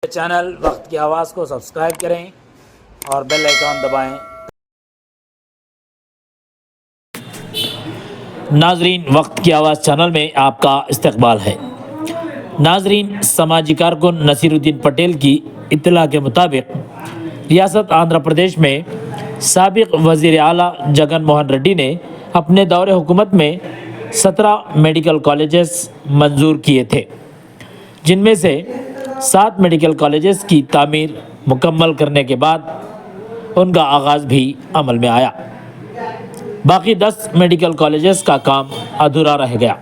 Channel वक्त की आवाज़ को सब्सक्राइब करें और बेल आइकॉन दबाएं। नाजरीन, वक्त की आवाज़ चैनल में आपका इस्तकबाल है। नाजरीन, समाजी कारकुन नसीरुद्दीन पटेल की इत्तला के मुताबिक रियासत आंध्र प्रदेश में साबिक वज़ीर आला जगन मोहन रेड्डी ने अपने दौरे हुकूमत में 17 मेडिकल कॉलेजेस मंजूर किए थे, जिनमें से 7 मेडिकल कॉलेजेस की तामीर मुकम्मल करने के बाद उनका आगाज़ भी अमल में आया। बाकी 10 मेडिकल कॉलेजेस का काम अधूरा रह गया,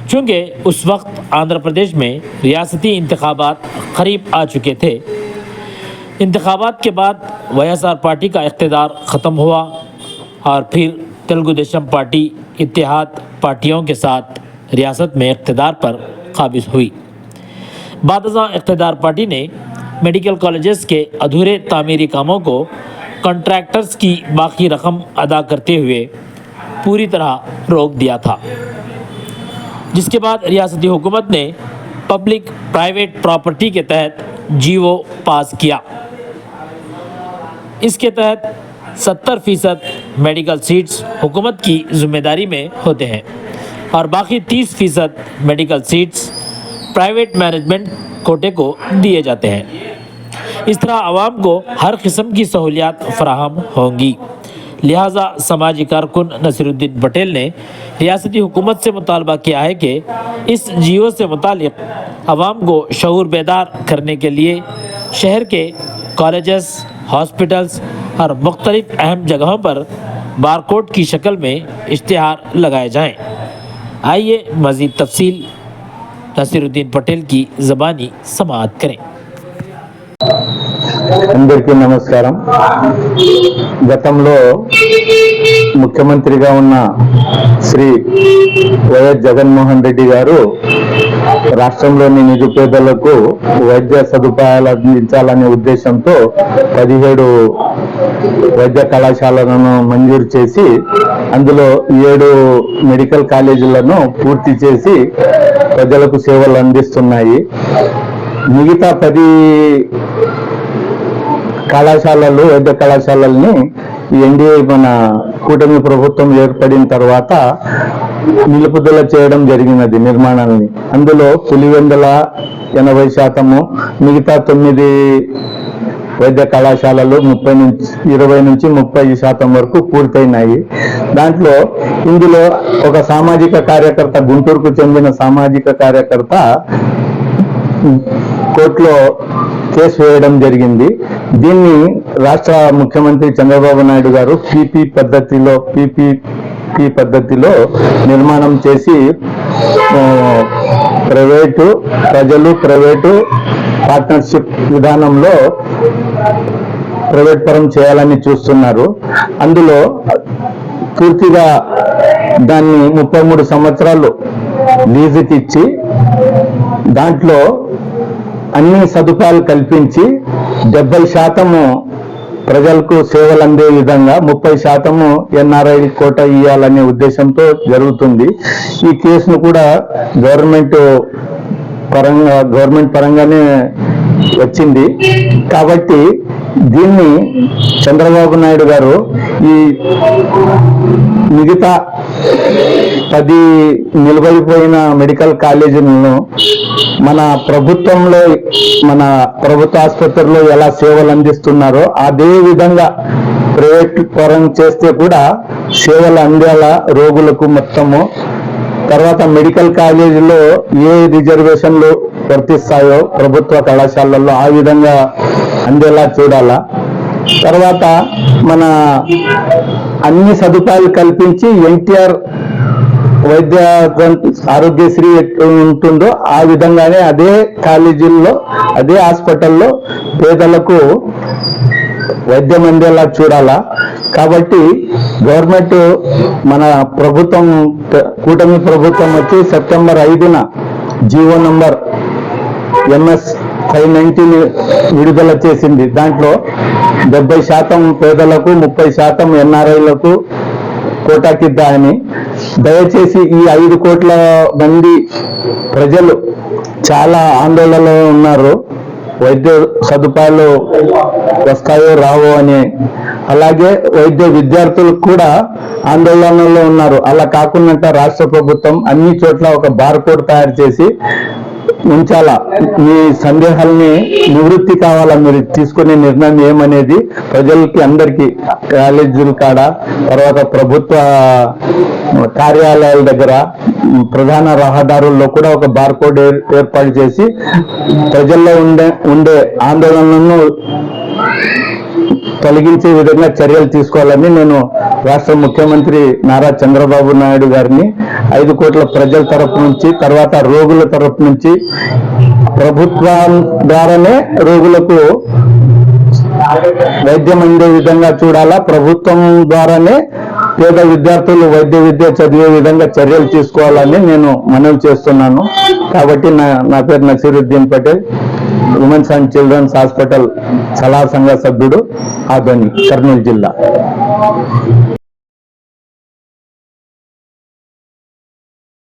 क्योंकि उस वक्त आंध्र प्रदेश में रियासती इंतखाबात करीब आ चुके थे। इंतखाबात के बाद वाईएसआर पार्टी का इक़्तिदार ख़त्म हुआ और फिर तेलुगु देशम पार्टी इत्तेहाद पार्टियों के साथ रियासत में इक़्तिदार पर काबिज़ हुई। बादशाह इक़्तिदार पार्टी ने मेडिकल कॉलेजेस के अधूरे तामीरी कामों को कॉन्ट्रैक्टर्स की बाकी रकम अदा करते हुए पूरी तरह रोक दिया था, जिसके बाद रियासती हुकूमत ने पब्लिक प्राइवेट प्रॉपर्टी के तहत जीवो पास किया। इसके तहत 70% मेडिकल सीट्स हुकूमत की ज़िम्मेदारी में होते हैं और बाकी 30% मेडिकल सीट्स प्राइवेट मैनेजमेंट कोटे को दिए जाते हैं। इस तरह आवाम को हर किस्म की सहूलियात फराहम होंगी। लिहाजा समाजी कारकुन नसीरुद्दीन पटेल ने रियासती हुकूमत से मुतालबा किया है कि इस जियो से मुतालिक आवाम को शऊर बेदार करने के लिए शहर के कॉलेजेस, हॉस्पिटल्स और मुख्तलिफ अहम जगहों पर बारकोड की शक्ल में इश्तिहार लगाए जाएँ। आइए मज़ीद तफसील नसीरुद्दीन पटेल की ज़बानी समाअत करें। అందరికీ నమస్కారం। గతంలో ముఖ్యమంత్రిగా ఉన్న శ్రీ వైఎస్ జగన్మోహన్ రెడ్డి గారు రాష్ట్రంలోని నిరుపేదలకు వైద్య సదుపాయాలు అందించాలనే ఉద్దేశంతో 17 వైద్య కళాశాలలను మంజూరు చేసి అందులో 7 మెడికల్ కాలేజీలను పూర్తి చేసి ప్రజలకు సేవలు అందిస్తున్నాయి। మిగతా 10 కళాశాలలు వైద్య కళాశాలల్ని ఎన్డీఏ మన కూటమి ప్రభుత్వం ఏర్పడిన తర్వాత నిలుపుదల చేయడం జరిగినది నిర్మాణాలని। అందులో పులివెందుల 80%, మిగతా 9 వైద్య కళాశాలలు 20 నుంచి 30% వరకు పూర్తయినాయి। దాంట్లో ఇందులో ఒక సామాజిక కార్యకర్త, గుంటూరుకు చెందిన సామాజిక కార్యకర్త కోర్టులో కేసు వేయడం జరిగింది। దీన్ని రాష్ట్ర ముఖ్యమంత్రి చంద్రబాబు నాయుడు గారు పీపీపీ పద్ధతిలో నిర్మాణం చేసి ప్రజలు ప్రైవేటు పార్ట్నర్షిప్ విధానంలో ప్రైవేట్ పరం చేయాలని చూస్తున్నారు। అందులో పూర్తిగా దాన్ని 33 సంవత్సరాలు లీజుకి ఇచ్చి దాంట్లో అన్ని సదుపాయాలు కల్పించి 70% ప్రజలకు సేవలు అందే విధంగా 30% ఎన్ఆర్ఐ కోట ఇవ్వాలనే ఉద్దేశంతో జరుగుతుంది। ఈ కేసును కూడా గవర్నమెంట్ పరంగానే వచ్చింది కాబట్టి దీన్ని చంద్రబాబు నాయుడు గారు ఈ మిగతా 10 నిలబడిపోయిన మెడికల్ కాలేజీలను మన ప్రభుత్వ ఆసుపత్రిలో ఎలా సేవలు అందిస్తున్నారో అదే విధంగా ప్రైవేట్ పరం చేస్తే కూడా సేవలు అందేలా రోగులకు మొత్తము। తర్వాత మెడికల్ కాలేజీలో ఏ రిజర్వేషన్లు వర్తిస్తాయో ప్రభుత్వ కళాశాలల్లో ఆ విధంగా అందేలా చూడాలా। తర్వాత మన అన్ని సదుపాయాలు కల్పించి ఎన్టీఆర్ వైద్య ఆరోగ్యశ్రీ ఉంటుందో ఆ విధంగానే అదే కాలేజీల్లో అదే హాస్పిటల్లో పేదలకు వైద్యం అందేలా చూడాలా। కాబట్టి గవర్నమెంట్ మన ప్రభుత్వం కూటమి ప్రభుత్వం వచ్చి సెప్టెంబర్ 5న జీవో నంబర్ MS 590 విడుదల చేసింది। దాంట్లో 70% పేదలకు, 30% ఎన్ఆర్ఐలకు కోటాకిద్దా అని। దయచేసి ఈ 5 కోట్ల మంది ప్రజలు చాలా ఆందోళనలో ఉన్నారు। వైద్య సదుపాయాలు వస్తాయో రావో అని. అలాగే వైద్య విద్యార్థులకు కూడా ఆందోళనలో ఉన్నారు. అలా కాకుండా రాష్ట్ర ప్రభుత్వం అన్ని చోట్ల ఒక బార్కోడ్ తయారు చేసి ఉంచాలా. మీ సందేహాల్ని నివృత్తి కావాలా, మీరు తీసుకునే నిర్ణయం ఏమనేది ప్రజలకి అందరికీ కాలేజీల కాడ, తర్వాత ప్రభుత్వ కార్యాలయాల దగ్గర, ప్రధాన రహదారుల్లో కూడా ఒక బార్కోడ్ ఏర్పాటు చేసి ప్రజల్లో ఉండే ఆందోళనను తొలగించే విధంగా చర్యలు తీసుకోవాలని నేను రాష్ట్ర ముఖ్యమంత్రి నారా చంద్రబాబు నాయుడు గారిని 5 కోట్ల ప్రజల తరపు నుంచి, తర్వాత రోగుల తరపు నుంచి, ప్రభుత్వం ద్వారానే రోగులకు వైద్యం అందే విధంగా చూడాలా, ప్రభుత్వం ద్వారానే పేద విద్యార్థులు వైద్య విద్య చదివే విధంగా చర్యలు తీసుకోవాలని నేను మనవి చేస్తున్నాను. కాబట్టి నా పేరు Nasiruddin Patel, women's and children's hospital సలహా సంఘ సభ్యుడు, ఆదోని, కర్నూలు జిల్లా.